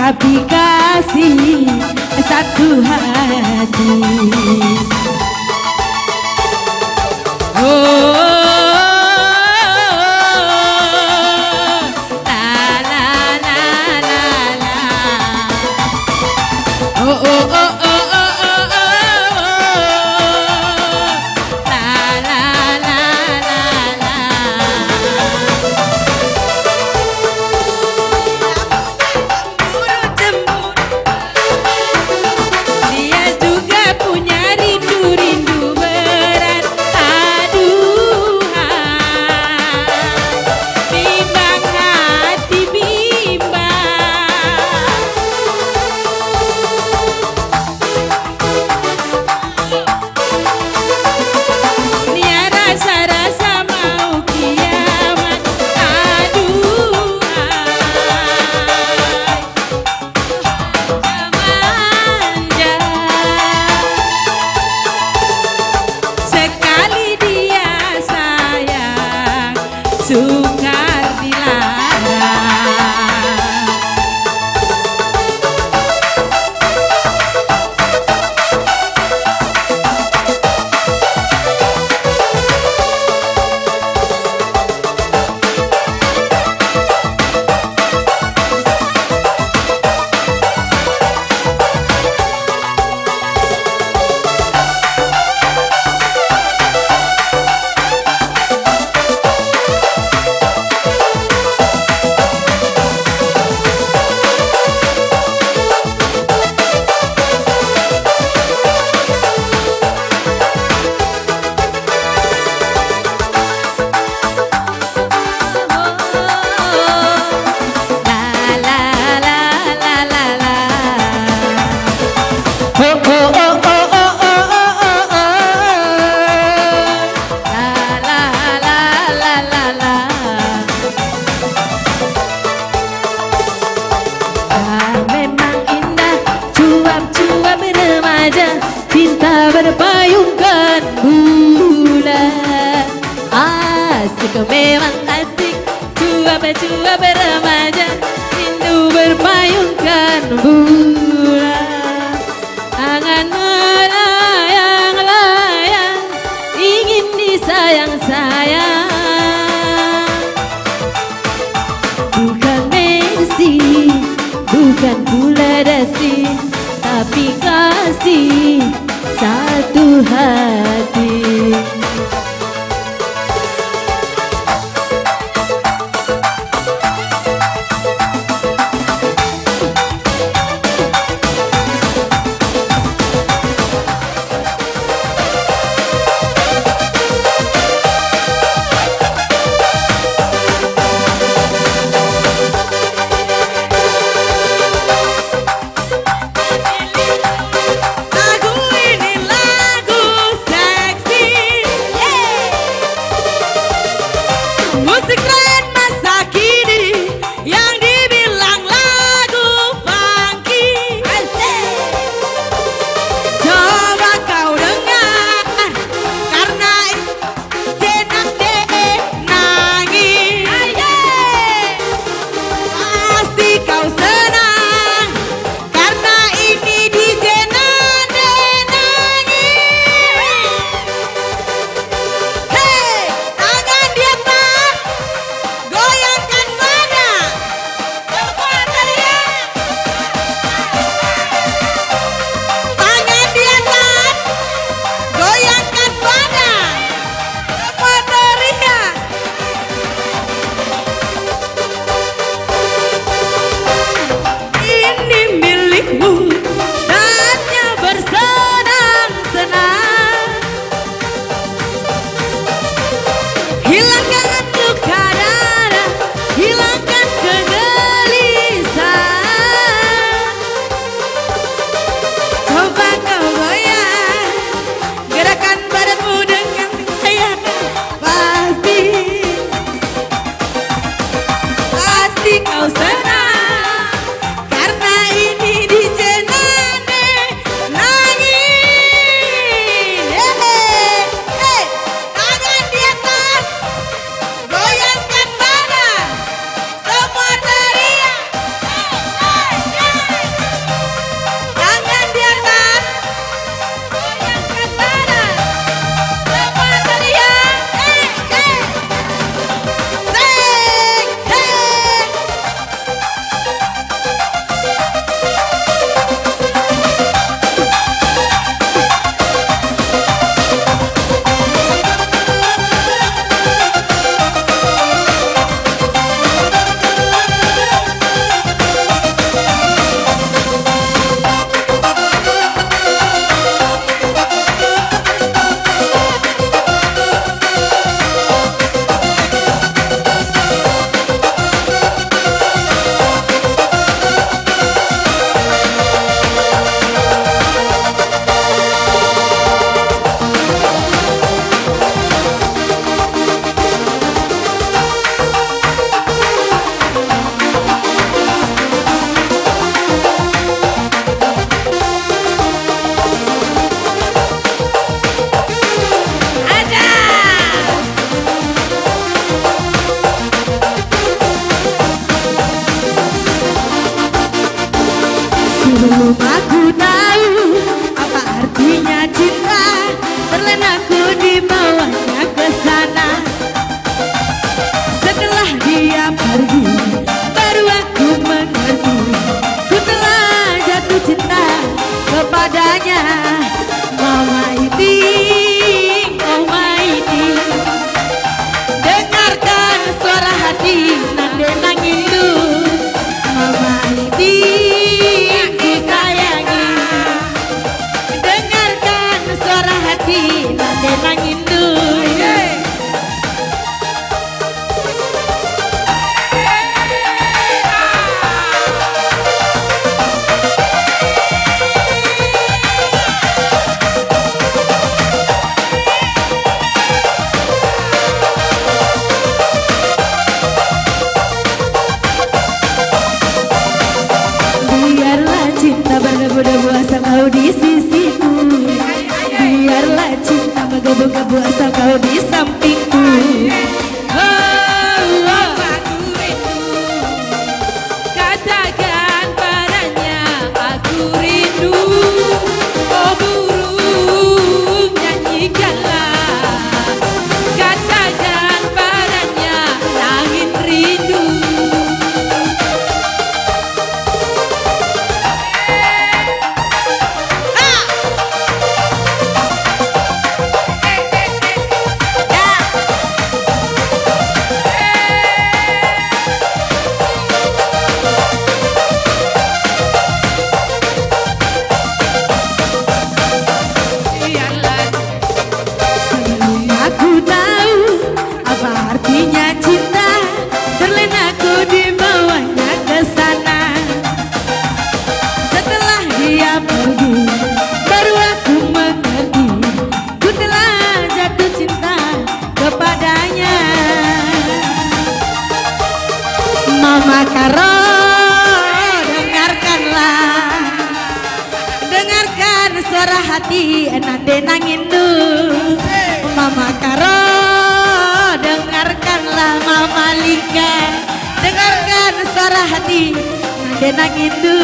tapi kasih satu hati. Oh, la la la la la. Oh oh oh oh oh oh oh. La la la la la. Dia juga punya rindu-rindu berat. Aduhai, bimbang hati bimbang. Dia rasa-rasa mau kiamat. Aduhai, manja. Sekali dia sayang, sukar dilarang. Memang indah cuap-cuap remaja, cinta berpayungkan bulan. Asik memang asik, cuap-cuap remaja, rindu berpayungkan bulan. Angan melayang-layang, ingin disayang-sayang. Bukan Messi, bukan pula dasi, tapi kasih satu hati. Lagu ini lagu saya. Sebelum aku tahu apa artinya cinta, terlena aku dibawanya ke sana. Setelah dia pergi, baru aku mengerti, ku telah jatuh cinta kepadanya. Mama Iti, oh Maiti, dengarkan suara hati nande nangindu. Mama Iti, ku sayangi, dengarkan suara hati nande nangindu. Cinta berdebu-debu asal kau di sisiku. Biarlah cinta menggebu-gebu asal kau di sampingku. Aku rindu, katakan padanya aku rindu. Oh burung nyanyikanlah, katakan padanya langit rindu. Mama Karo, dengarkanlah, dengarkan suara hati nande nangindu. Mama Karo, dengarkanlah. Mama Lika, dengarkan suara hati nande nangindu.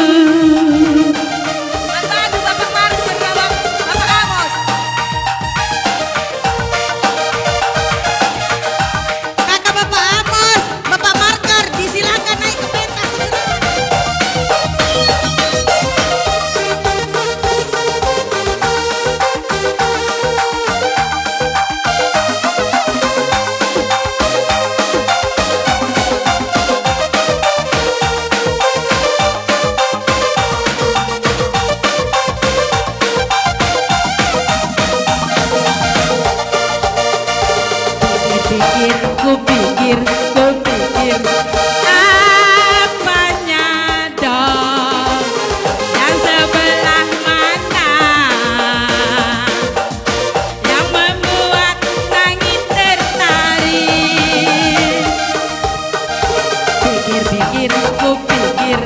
Ku pikir apanya dong yang sebelah mana yang membuat langit tertarik. Ku pikir